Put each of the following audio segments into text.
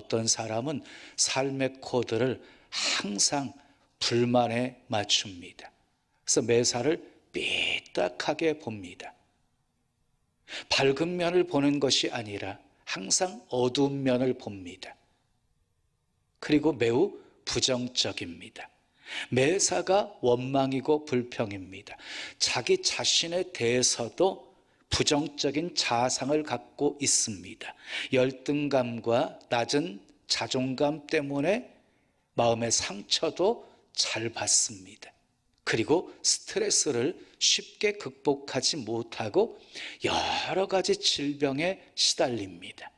어떤 사람은 삶의 코드를 항상 불만에 맞춥니다. 그래서 매사를 삐딱하게 봅니다. 밝은 면을 보는 것이 아니라 항상 어두운 면을 봅니다. 그리고 매우 부정적입니다. 매사가 원망이고 불평입니다. 자기 자신에 대해서도 부정적인 자상을 갖고 있습니다. 열등감과 낮은 자존감 때문에 마음의 상처도 잘 받습니다. 그리고 스트레스를 쉽게 극복하지 못하고 여러 가지 질병에 시달립니다.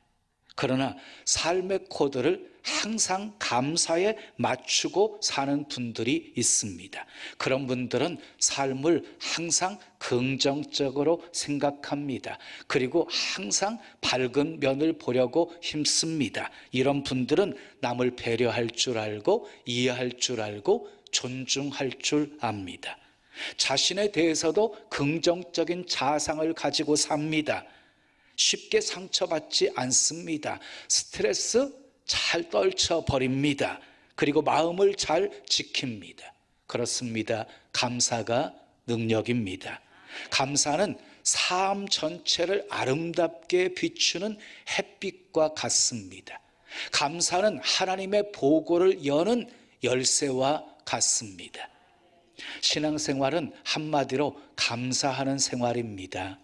그러나 삶의 코드를 항상 감사에 맞추고 사는 분들이 있습니다. 그런 분들은 삶을 항상 긍정적으로 생각합니다. 그리고 항상 밝은 면을 보려고 힘씁니다. 이런 분들은 남을 배려할 줄 알고 이해할 줄 알고 존중할 줄 압니다. 자신에 대해서도 긍정적인 자상을 가지고 삽니다. 쉽게 상처받지 않습니다. 스트레스 잘 떨쳐버립니다. 그리고 마음을 잘 지킵니다. 그렇습니다. 감사가 능력입니다. 감사는 삶 전체를 아름답게 비추는 햇빛과 같습니다. 감사는 하나님의 보고를 여는 열쇠와 같습니다. 신앙생활은 한마디로 감사하는 생활입니다.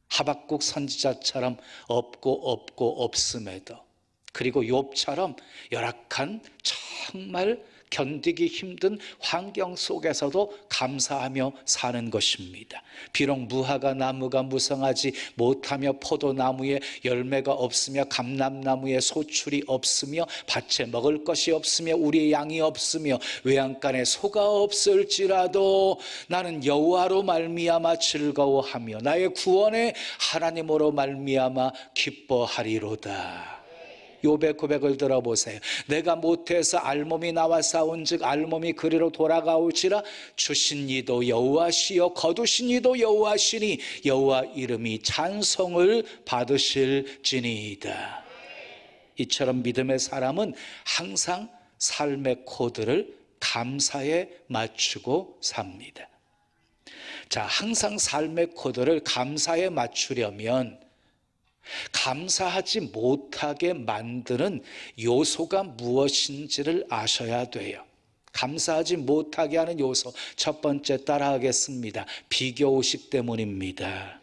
하박국 선지자처럼 없고 없음에도, 그리고 욥처럼 열악한 정말 견디기 힘든 환경 속에서도 감사하며 사는 것입니다. 비록 무화과 나무가 무성하지 못하며 포도나무에 열매가 없으며 감람나무에 소출이 없으며 밭에 먹을 것이 없으며 우리의 양이 없으며 외양간에 소가 없을지라도 나는 여호와로 말미암아 즐거워하며 나의 구원의 하나님으로 말미암아 기뻐하리로다. 욥의 고백을 들어보세요. 내가 못해서 알몸이 나와 싸운즉 알몸이 그리로 돌아가올지라 주신 이도 여호와시요 거두신 이도 여호와시니 여호와 이름이 찬송을 받으실지니이다. 이처럼 믿음의 사람은 항상 삶의 코드를 감사에 맞추고 삽니다. 자, 항상 삶의 코드를 감사에 맞추려면 감사하지 못하게 만드는 요소가 무엇인지를 아셔야 돼요. 감사하지 못하게 하는 요소, 첫 번째 따라하겠습니다. 비교의식 때문입니다.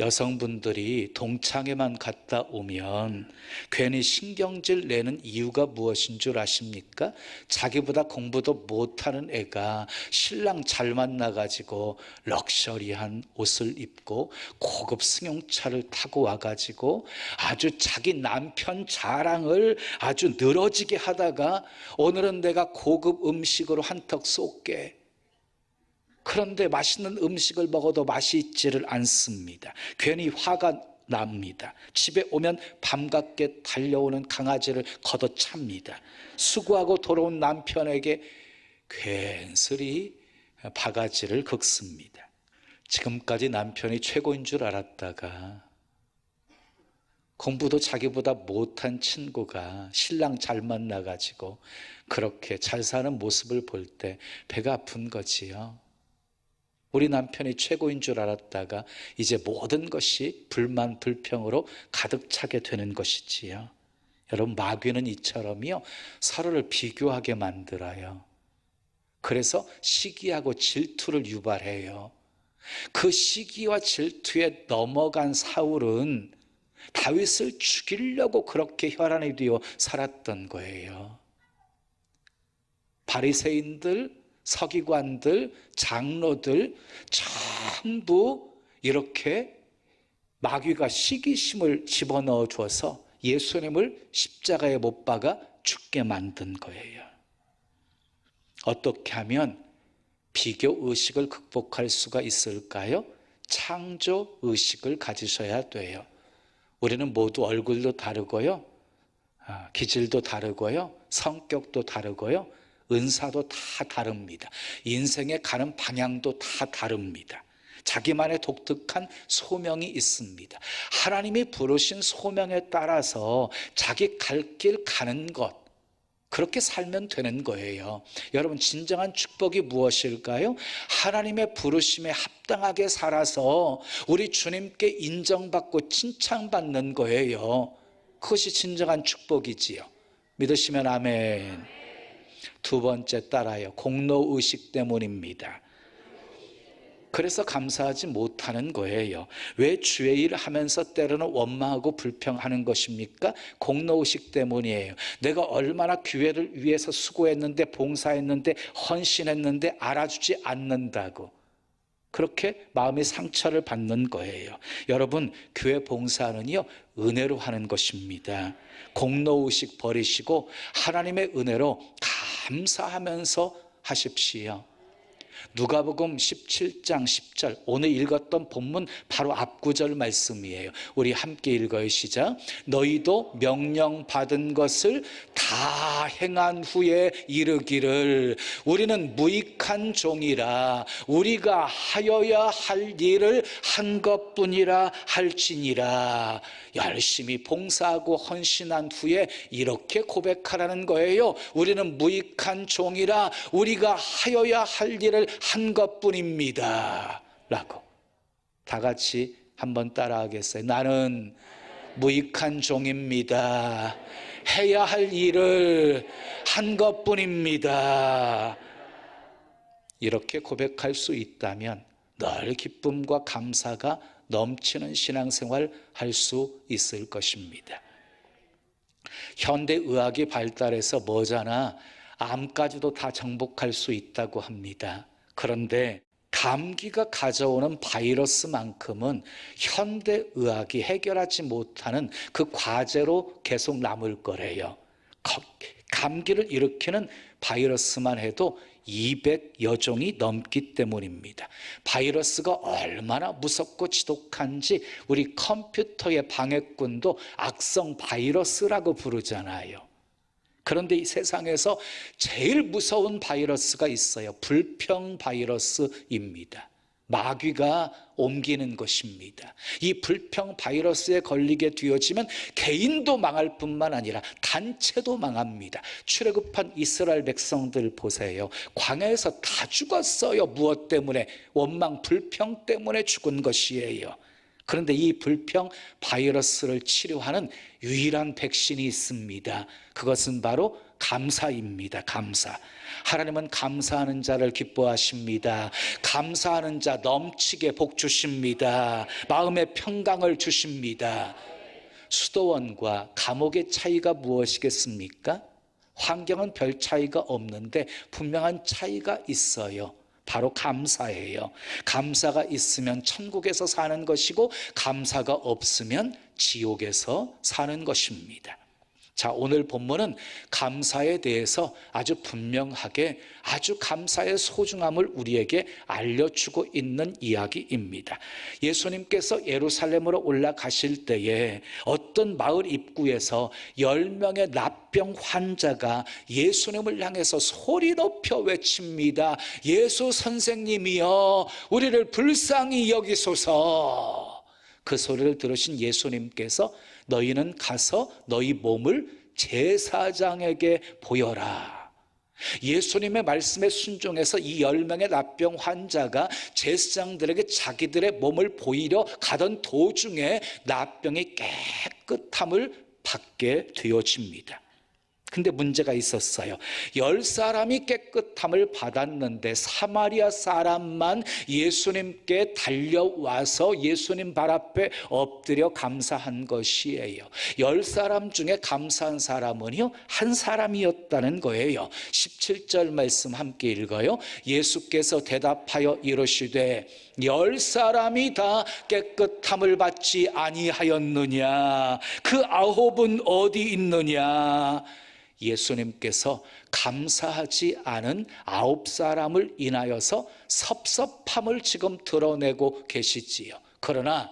여성분들이 동창회만 갔다 오면 괜히 신경질 내는 이유가 무엇인 줄 아십니까? 자기보다 공부도 못하는 애가 신랑 잘 만나가지고 럭셔리한 옷을 입고 고급 승용차를 타고 와가지고 아주 자기 남편 자랑을 아주 늘어지게 하다가 오늘은 내가 고급 음식으로 한턱 쏠게. 그런데 맛있는 음식을 먹어도 맛이 있지를 않습니다. 괜히 화가 납니다. 집에 오면 밤늦게 달려오는 강아지를 걷어찹니다. 수고하고 돌아온 남편에게 괜스레 바가지를 긁습니다. 지금까지 남편이 최고인 줄 알았다가 공부도 자기보다 못한 친구가 신랑 잘 만나가지고 그렇게 잘 사는 모습을 볼 때 배가 아픈 거지요. 우리 남편이 최고인 줄 알았다가 이제 모든 것이 불만 불평으로 가득 차게 되는 것이지요. 여러분, 마귀는 이처럼요, 서로를 비교하게 만들어요. 그래서 시기하고 질투를 유발해요. 그 시기와 질투에 넘어간 사울은 다윗을 죽이려고 그렇게 혈안이 되어 살았던 거예요. 바리새인들, 서기관들, 장로들 전부 이렇게 마귀가 시기심을 집어넣어 줘서 예수님을 십자가에 못 박아 죽게 만든 거예요. 어떻게 하면 비교의식을 극복할 수가 있을까요? 창조의식을 가지셔야 돼요. 우리는 모두 얼굴도 다르고요, 기질도 다르고요, 성격도 다르고요, 은사도 다 다릅니다. 인생에 가는 방향도 다 다릅니다. 자기만의 독특한 소명이 있습니다. 하나님이 부르신 소명에 따라서 자기 갈 길 가는 것, 그렇게 살면 되는 거예요. 여러분, 진정한 축복이 무엇일까요? 하나님의 부르심에 합당하게 살아서 우리 주님께 인정받고 칭찬받는 거예요. 그것이 진정한 축복이지요. 믿으시면 아멘. 두 번째 따라요. 공로의식 때문입니다. 그래서 감사하지 못하는 거예요. 왜 주의 일을 하면서 때로는 원망하고 불평하는 것입니까? 공로의식 때문이에요. 내가 얼마나 교회를 위해서 수고했는데, 봉사했는데, 헌신했는데 알아주지 않는다고 그렇게 마음의 상처를 받는 거예요. 여러분, 교회 봉사는요, 은혜로 하는 것입니다. 공로의식 버리시고 하나님의 은혜로 감사하면서 하십시오. 누가복음 17장 10절, 오늘 읽었던 본문 바로 앞구절 말씀이에요. 우리 함께 읽어요. 시작. 너희도 명령받은 것을 다 행한 후에 이르기를 우리는 무익한 종이라 우리가 하여야 할 일을 한 것뿐이라 할지니라. 열심히 봉사하고 헌신한 후에 이렇게 고백하라는 거예요. 우리는 무익한 종이라 우리가 하여야 할 일을 한 것뿐입니다 라고. 다 같이 한번 따라하겠어요? 나는 무익한 종입니다. 해야 할 일을 한 것뿐입니다. 이렇게 고백할 수 있다면 늘 기쁨과 감사가 넘치는 신앙생활 할 수 있을 것입니다. 현대의학이 발달해서 뭐잖아, 암까지도 다 정복할 수 있다고 합니다. 그런데 감기가 가져오는 바이러스만큼은 현대의학이 해결하지 못하는 그 과제로 계속 남을 거래요. 감기를 일으키는 바이러스만 해도 200여 종이 넘기 때문입니다. 바이러스가 얼마나 무섭고 지독한지 우리 컴퓨터의 방해꾼도 악성 바이러스라고 부르잖아요. 그런데 이 세상에서 제일 무서운 바이러스가 있어요. 불평 바이러스입니다. 마귀가 옮기는 것입니다. 이 불평 바이러스에 걸리게 되어지면 개인도 망할 뿐만 아니라 단체도 망합니다. 출애굽한 이스라엘 백성들 보세요. 광야에서 다 죽었어요. 무엇 때문에? 원망, 불평 때문에 죽은 것이에요. 그런데 이 불평 바이러스를 치료하는 유일한 백신이 있습니다. 그것은 바로 감사입니다. 감사. 하나님은 감사하는 자를 기뻐하십니다. 감사하는 자 넘치게 복 주십니다. 마음의 평강을 주십니다. 수도원과 감옥의 차이가 무엇이겠습니까? 환경은 별 차이가 없는데 분명한 차이가 있어요. 바로 감사예요. 감사가 있으면 천국에서 사는 것이고 감사가 없으면 지옥에서 사는 것입니다. 자, 오늘 본문은 감사에 대해서 아주 분명하게 아주 감사의 소중함을 우리에게 알려주고 있는 이야기입니다. 예수님께서 예루살렘으로 올라가실 때에 어떤 마을 입구에서 10명의 납병 환자가 예수님을 향해서 소리 높여 외칩니다. 예수 선생님이여, 우리를 불쌍히 여기소서. 그 소리를 들으신 예수님께서 너희는 가서 너희 몸을 제사장에게 보여라. 예수님의 말씀에 순종해서 이 10명의 납병 환자가 제사장들에게 자기들의 몸을 보이려 가던 도중에 납병이 깨끗함을 받게 되어집니다. 근데 문제가 있었어요. 10사람이 깨끗함을 받았는데 사마리아 사람만 예수님께 달려와서 예수님 발 앞에 엎드려 감사한 것이에요. 10사람 중에 감사한 사람은요, 한 사람이었다는 거예요. 17절 말씀 함께 읽어요. 예수께서 대답하여 이르시되 10사람이 다 깨끗함을 받지 아니하였느냐? 그 9은 어디 있느냐? 예수님께서 감사하지 않은 9사람을 인하여서 섭섭함을 지금 드러내고 계시지요. 그러나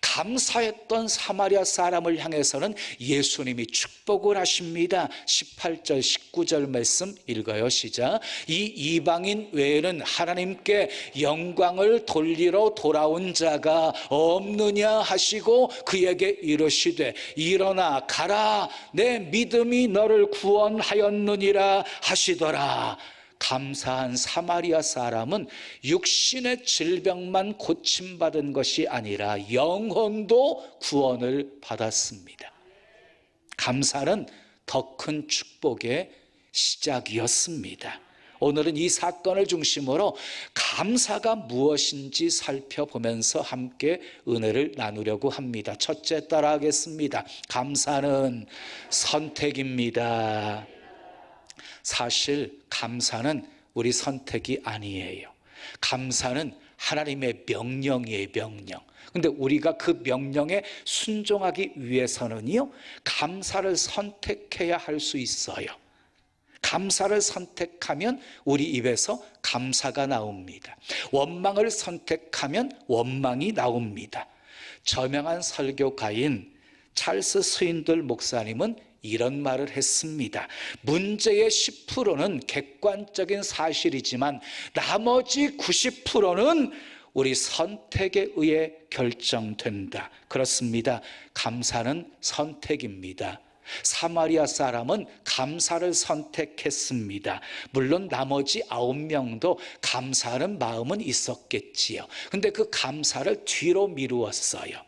감사했던 사마리아 사람을 향해서는 예수님이 축복을 하십니다. 18절 19절 말씀 읽어요. 시작. 이 이방인 외에는 하나님께 영광을 돌리러 돌아온 자가 없느냐 하시고 그에게 이르시되 일어나 가라, 내 믿음이 너를 구원하였느니라 하시더라. 감사한 사마리아 사람은 육신의 질병만 고침받은 것이 아니라 영혼도 구원을 받았습니다. 감사는 더 큰 축복의 시작이었습니다. 오늘은 이 사건을 중심으로 감사가 무엇인지 살펴보면서 함께 은혜를 나누려고 합니다. 첫째, 따라하겠습니다. 감사는 선택입니다. 사실 감사는 우리 선택이 아니에요. 감사는 하나님의 명령이에요. 명령. 근데 우리가 그 명령에 순종하기 위해서는요, 감사를 선택해야 할 수 있어요. 감사를 선택하면 우리 입에서 감사가 나옵니다. 원망을 선택하면 원망이 나옵니다. 저명한 설교가인 찰스 스윈들 목사님은 이런 말을 했습니다. 문제의 10%는 객관적인 사실이지만 나머지 90%는 우리 선택에 의해 결정된다. 그렇습니다. 감사는 선택입니다. 사마리아 사람은 감사를 선택했습니다. 물론 나머지 9명도 감사하는 마음은 있었겠지요. 근데 그 감사를 뒤로 미루었어요.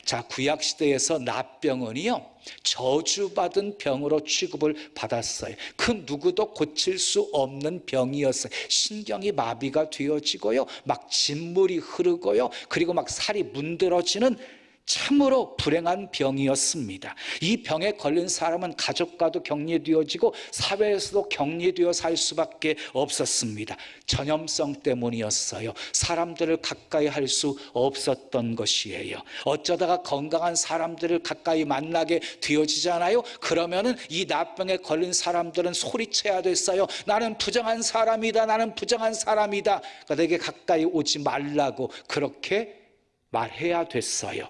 자, 구약시대에서 납병은요, 저주받은 병으로 취급을 받았어요. 그 누구도 고칠 수 없는 병이었어요. 신경이 마비가 되어지고요, 막 진물이 흐르고요, 그리고 막 살이 문드러지는 참으로 불행한 병이었습니다. 이 병에 걸린 사람은 가족과도 격리되어지고 사회에서도 격리되어 살 수밖에 없었습니다. 전염성 때문이었어요. 사람들을 가까이 할 수 없었던 것이에요. 어쩌다가 건강한 사람들을 가까이 만나게 되어지잖아요. 그러면은 이 납병에 걸린 사람들은 소리쳐야 됐어요. 나는 부정한 사람이다. 나는 부정한 사람이다. 그러니까 내게 가까이 오지 말라고 그렇게 말해야 됐어요.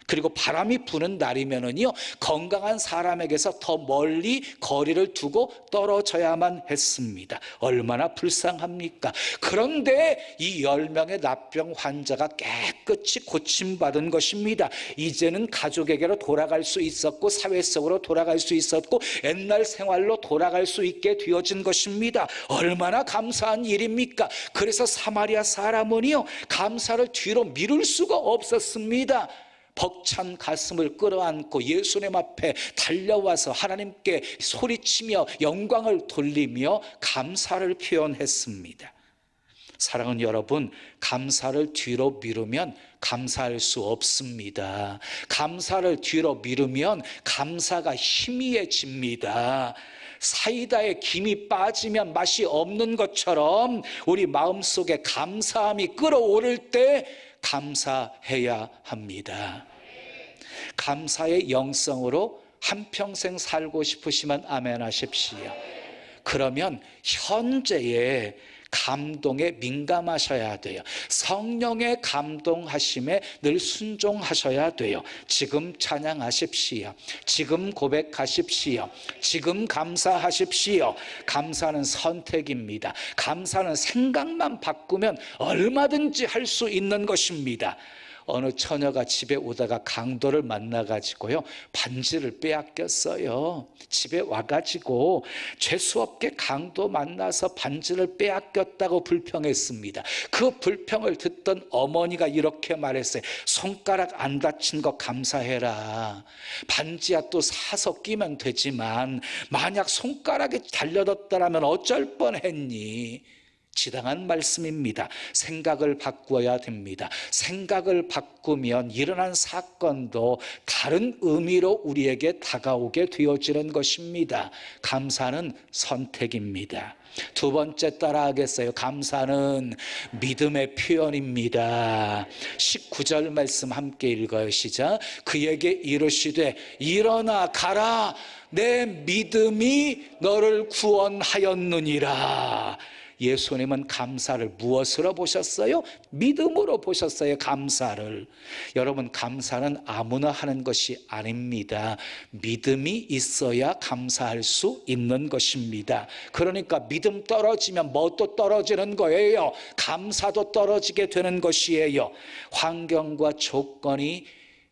그리고 바람이 부는 날이면은요, 건강한 사람에게서 더 멀리 거리를 두고 떨어져야만 했습니다. 얼마나 불쌍합니까? 그런데 이 10명의 납병 환자가 깨끗이 고침받은 것입니다. 이제는 가족에게로 돌아갈 수 있었고, 사회 속으로 돌아갈 수 있었고, 옛날 생활로 돌아갈 수 있게 되어진 것입니다. 얼마나 감사한 일입니까? 그래서 사마리아 사람은요, 감사를 뒤로 미룰 수가 없었습니다. 벅찬 가슴을 끌어안고 예수님 앞에 달려와서 하나님께 소리치며 영광을 돌리며 감사를 표현했습니다. 사랑하는 여러분, 감사를 뒤로 미루면 감사할 수 없습니다. 감사를 뒤로 미루면 감사가 희미해집니다. 사이다에 김이 빠지면 맛이 없는 것처럼 우리 마음속에 감사함이 끓어오를 때 감사해야 합니다. 감사의 영성으로 한평생 살고 싶으시면 아멘 하십시오. 그러면 현재의 감동에 민감하셔야 돼요. 성령의 감동하심에 늘 순종하셔야 돼요. 지금 찬양하십시오. 지금 고백하십시오. 지금 감사하십시오. 감사는 선택입니다. 감사는 생각만 바꾸면 얼마든지 할 수 있는 것입니다. 어느 처녀가 집에 오다가 강도를 만나가지고요, 반지를 빼앗겼어요. 집에 와가지고 재수없게 강도 만나서 반지를 빼앗겼다고 불평했습니다. 그 불평을 듣던 어머니가 이렇게 말했어요. 손가락 안 다친 거 감사해라. 반지야 또 사서 끼면 되지만 만약 손가락이 달려졌더라면 어쩔 뻔했니? 지당한 말씀입니다. 생각을 바꾸어야 됩니다. 생각을 바꾸면 일어난 사건도 다른 의미로 우리에게 다가오게 되어지는 것입니다. 감사는 선택입니다. 두 번째 따라하겠어요. 감사는 믿음의 표현입니다. 19절 말씀 함께 읽어요. 시작. 그에게 이르시되 일어나 가라, 내 믿음이 너를 구원하였느니라. 예수님은 감사를 무엇으로 보셨어요? 믿음으로 보셨어요. 감사를. 여러분, 감사는 아무나 하는 것이 아닙니다. 믿음이 있어야 감사할 수 있는 것입니다. 그러니까 믿음 떨어지면 뭣도 떨어지는 거예요. 감사도 떨어지게 되는 것이에요. 환경과 조건이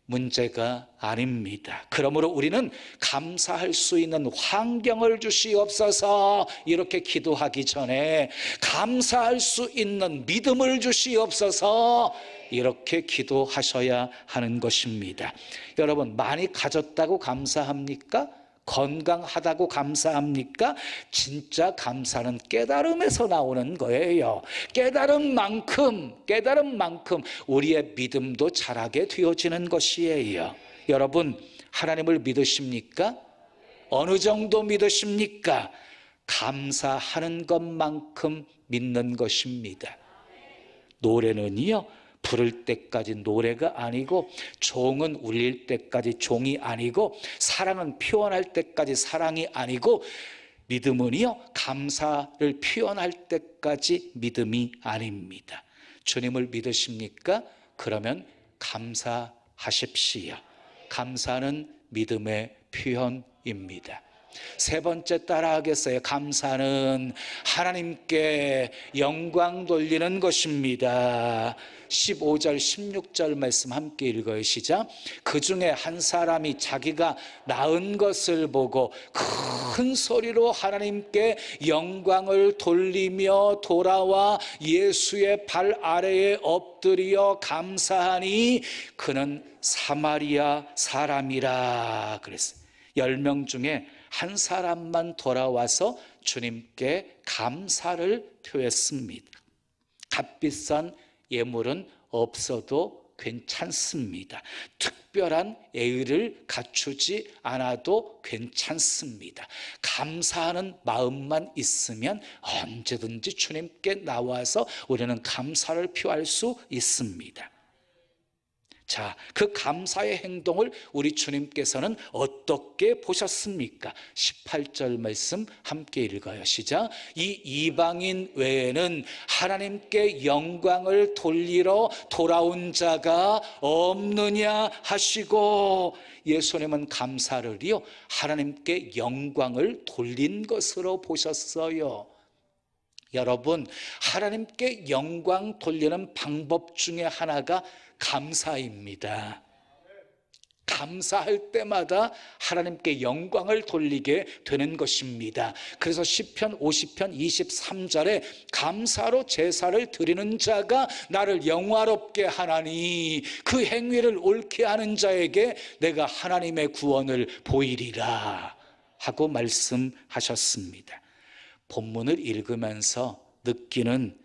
문제가 아닙니다. 그러므로 우리는 감사할 수 있는 환경을 주시옵소서, 이렇게 기도하기 전에 감사할 수 있는 믿음을 주시옵소서, 이렇게 기도하셔야 하는 것입니다. 여러분, 많이 가졌다고 감사합니까? 건강하다고 감사합니까? 진짜 감사는 깨달음에서 나오는 거예요. 깨달은 만큼 우리의 믿음도 자라게 되어지는 것이에요. 여러분, 하나님을 믿으십니까? 어느 정도 믿으십니까? 감사하는 것만큼 믿는 것입니다. 노래는요, 부를 때까지 노래가 아니고, 종은 울릴 때까지 종이 아니고, 사랑은 표현할 때까지 사랑이 아니고, 믿음은요, 감사를 표현할 때까지 믿음이 아닙니다. 주님을 믿으십니까? 그러면 감사하십시오. 감사는 믿음의 표현입니다. 세 번째 따라하겠어요. 감사는 하나님께 영광 돌리는 것입니다. 15절 16절 말씀 함께 읽어요. 시작. 그 중에 한 사람이 자기가 낳은 것을 보고 큰 소리로 하나님께 영광을 돌리며 돌아와 예수의 발 아래에 엎드려 감사하니 그는 사마리아 사람이라 그랬어요. 10명 중에 한 사람만 돌아와서 주님께 감사를 표했습니다. 값비싼 예물은 없어도 괜찮습니다. 특별한 예의를 갖추지 않아도 괜찮습니다. 감사하는 마음만 있으면 언제든지 주님께 나와서 우리는 감사를 표할 수 있습니다. 자, 그 감사의 행동을 우리 주님께서는 어떻게 보셨습니까? 18절 말씀 함께 읽어요. 시작. 이 이방인 외에는 하나님께 영광을 돌리러 돌아온 자가 없느냐 하시고, 예수님은 감사를요, 하나님께 영광을 돌린 것으로 보셨어요. 여러분, 하나님께 영광 돌리는 방법 중에 하나가 감사입니다. 감사할 때마다 하나님께 영광을 돌리게 되는 것입니다. 그래서 시편 50편 23절에 감사로 제사를 드리는 자가 나를 영화롭게 하나니 그 행위를 옳게 하는 자에게 내가 하나님의 구원을 보이리라 하고 말씀하셨습니다. 본문을 읽으면서 느끼는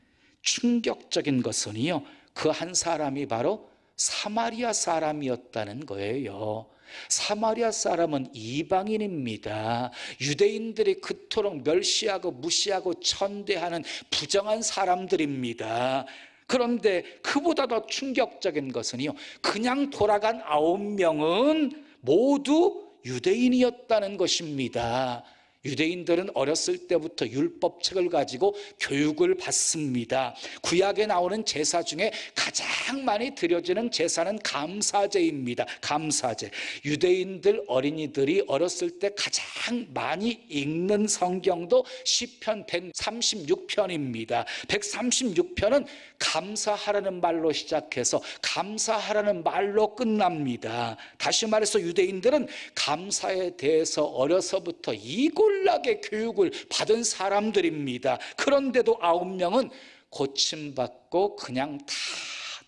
충격적인 것은요, 그 한 사람이 바로 사마리아 사람이었다는 거예요. 사마리아 사람은 이방인입니다. 유대인들이 그토록 멸시하고 무시하고 천대하는 부정한 사람들입니다. 그런데 그보다 더 충격적인 것은요, 그냥 돌아간 9명은 모두 유대인이었다는 것입니다. 유대인들은 어렸을 때부터 율법책을 가지고 교육을 받습니다. 구약에 나오는 제사 중에 가장 많이 드려지는 제사는 감사제입니다. 감사제. 유대인들 어린이들이 어렸을 때 가장 많이 읽는 성경도 시편 136편입니다. 136편은 감사하라는 말로 시작해서 감사하라는 말로 끝납니다. 다시 말해서 유대인들은 감사에 대해서 어려서부터 이골락의 교육을 받은 사람들입니다. 그런데도 9명은 고침받고 그냥 다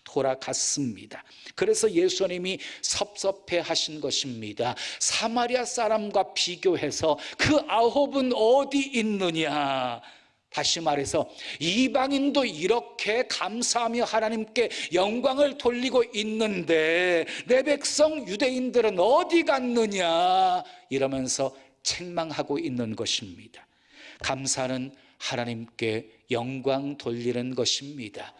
돌아갔습니다. 그래서 예수님이 섭섭해 하신 것입니다. 사마리아 사람과 비교해서 그 9은 어디 있느냐. 다시 말해서 이방인도 이렇게 감사하며 하나님께 영광을 돌리고 있는데 내 백성 유대인들은 어디 갔느냐 이러면서 책망하고 있는 것입니다. 감사는 하나님께 영광 돌리는 것입니다.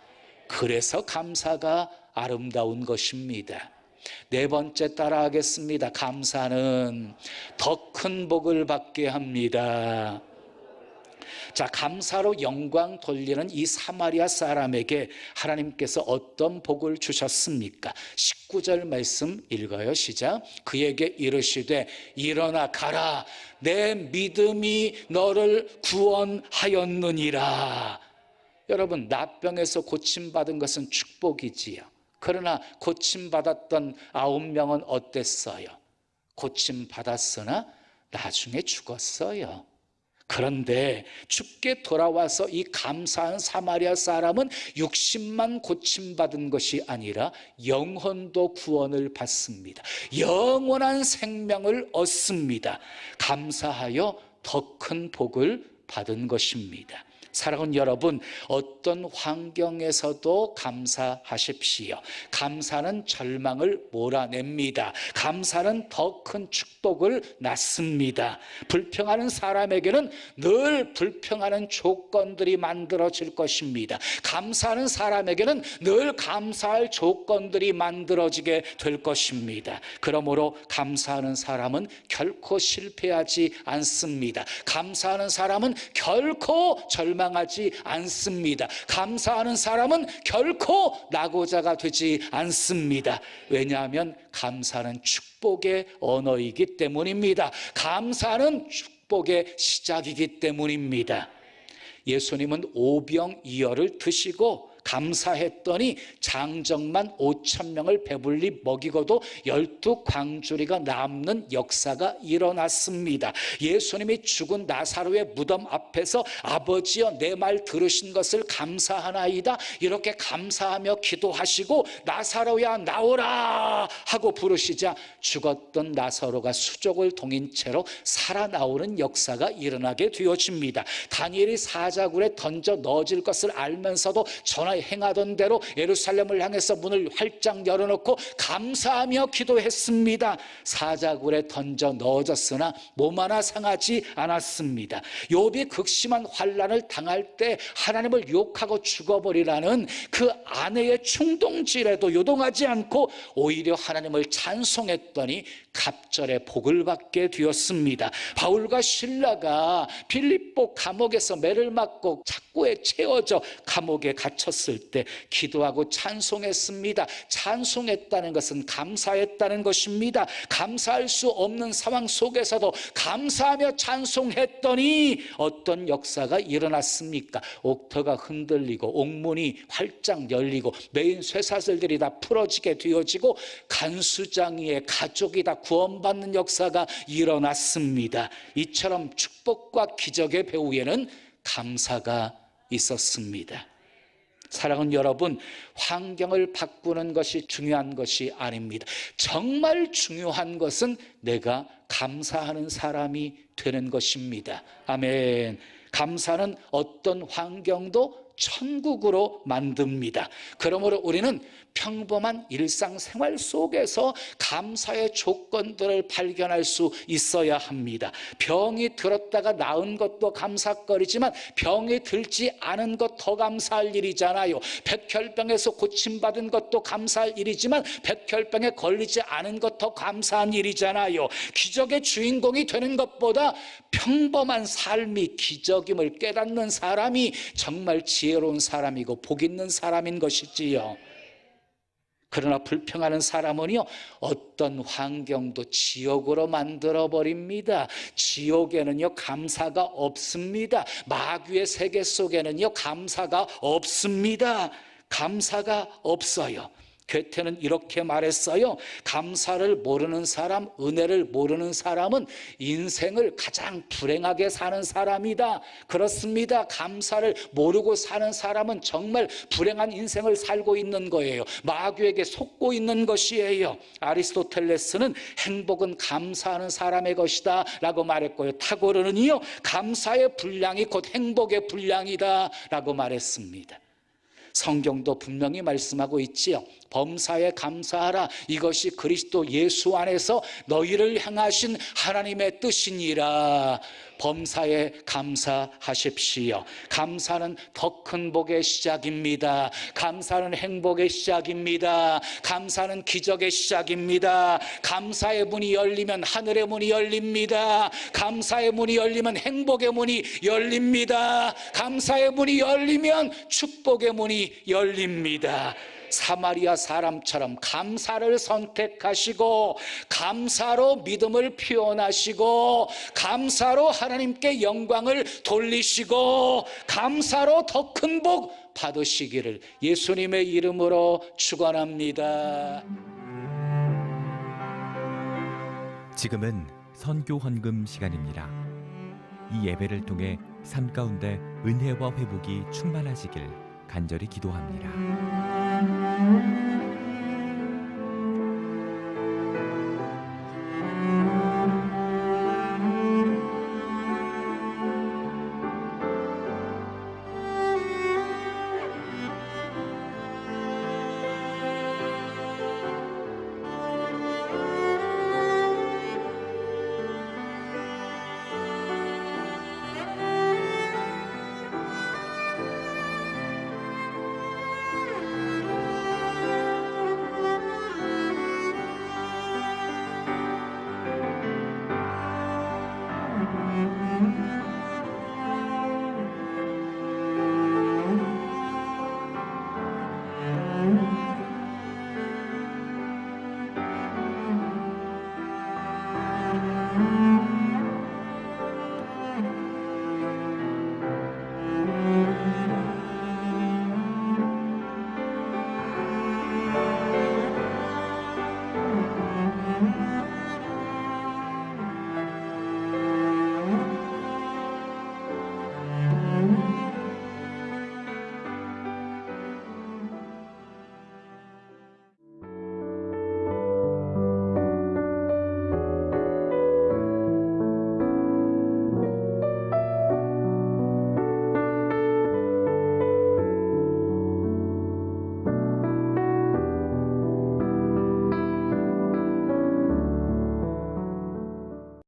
그래서 감사가 아름다운 것입니다. 네 번째 따라하겠습니다. 감사는 더 큰 복을 받게 합니다. 자, 감사로 영광 돌리는 이 사마리아 사람에게 하나님께서 어떤 복을 주셨습니까? 19절 말씀 읽어요. 시작. 그에게 이르시되 일어나 가라, 내 믿음이 너를 구원하였느니라. 여러분, 나병에서 고침받은 것은 축복이지요. 그러나 고침받았던 9명은 어땠어요? 고침받았으나 나중에 죽었어요. 그런데 죽게 돌아와서 이 감사한 사마리아 사람은 60만 고침받은 것이 아니라 영혼도 구원을 받습니다. 영원한 생명을 얻습니다. 감사하여 더 큰 복을 받은 것입니다. 사랑하는 여러분, 어떤 환경에서도 감사하십시오. 감사는 절망을 몰아냅니다. 감사는 더 큰 축복을 낳습니다. 불평하는 사람에게는 늘 불평하는 조건들이 만들어질 것입니다. 감사하는 사람에게는 늘 감사할 조건들이 만들어지게 될 것입니다. 그러므로 감사하는 사람은 결코 실패하지 않습니다. 감사하는 사람은 결코 절망하지 않습니다. 감사하는 사람은 결코 낙오자가 되지 않습니다. 왜냐하면 감사는 축복의 언어이기 때문입니다. 감사는 축복의 시작이기 때문입니다. 예수님은 오병이어를 드시고 감사했더니 장정만 5,000명을 배불리 먹이고도 12광주리가 남는 역사가 일어났습니다. 예수님이 죽은 나사로의 무덤 앞에서 아버지여 내 말 들으신 것을 감사하나이다 이렇게 감사하며 기도하시고 나사로야 나오라 하고 부르시자 죽었던 나사로가 수족을 동인 채로 살아나오는 역사가 일어나게 되어집니다. 다니엘이 사자굴에 던져 넣어질 것을 알면서도 전하 행하던 대로 예루살렘을 향해서 문을 활짝 열어놓고 감사하며 기도했습니다. 사자굴에 던져 넣어졌으나 몸 하나 상하지 않았습니다. 욥이 극심한 환난을 당할 때 하나님을 욕하고 죽어버리라는 그 아내의 충동질에도 요동하지 않고 오히려 하나님을 찬송했더니 갑절의 복을 받게 되었습니다. 바울과 실라가 빌립보 감옥에서 매를 맞고 착고에 채워져 감옥에 갇혔을 때 기도하고 찬송했습니다. 찬송했다는 것은 감사했다는 것입니다. 감사할 수 없는 상황 속에서도 감사하며 찬송했더니 어떤 역사가 일어났습니까? 옥터가 흔들리고 옥문이 활짝 열리고 메인 쇠사슬들이 다 풀어지게 되어지고 간수장이의 가족이 다 구원받는 역사가 일어났습니다. 이처럼 축복과 기적의 배후에는 감사가 있었습니다. 사랑하는 여러분, 환경을 바꾸는 것이 중요한 것이 아닙니다. 정말 중요한 것은 내가 감사하는 사람이 되는 것입니다. 아멘. 감사는 어떤 환경도 천국으로 만듭니다. 그러므로 우리는 평범한 일상생활 속에서 감사의 조건들을 발견할 수 있어야 합니다. 병이 들었다가 나은 것도 감사거리지만 병이 들지 않은 것 더 감사할 일이잖아요. 백혈병에서 고침받은 것도 감사할 일이지만 백혈병에 걸리지 않은 것 더 감사한 일이잖아요. 기적의 주인공이 되는 것보다 평범한 삶이 기적임을 깨닫는 사람이 정말 지혜로운 사람이고 복 있는 사람인 것이지요. 그러나 불평하는 사람은요, 어떤 환경도 지옥으로 만들어버립니다. 지옥에는요, 감사가 없습니다. 마귀의 세계 속에는요, 감사가 없습니다. 감사가 없어요. 괴테는 이렇게 말했어요. 감사를 모르는 사람, 은혜를 모르는 사람은 인생을 가장 불행하게 사는 사람이다. 그렇습니다. 감사를 모르고 사는 사람은 정말 불행한 인생을 살고 있는 거예요. 마귀에게 속고 있는 것이에요. 아리스토텔레스는 행복은 감사하는 사람의 것이다 라고 말했고요. 타고르는요, 감사의 분량이 곧 행복의 분량이다 라고 말했습니다. 성경도 분명히 말씀하고 있지요. 범사에 감사하라. 이것이 그리스도 예수 안에서 너희를 향하신 하나님의 뜻이니라. 범사에 감사하십시오. 감사는 더 큰 복의 시작입니다. 감사는 행복의 시작입니다. 감사는 기적의 시작입니다. 감사의 문이 열리면 하늘의 문이 열립니다. 감사의 문이 열리면 행복의 문이 열립니다. 감사의 문이 열리면 축복의 문이 열립니다. 사마리아 사람처럼 감사를 선택하시고 감사로 믿음을 표현하시고 감사로 하나님께 영광을 돌리시고 감사로 더 큰 복 받으시기를 예수님의 이름으로 축원합니다. 지금은 선교 헌금 시간입니다. 이 예배를 통해 삶 가운데 은혜와 회복이 충만하시길 간절히 기도합니다.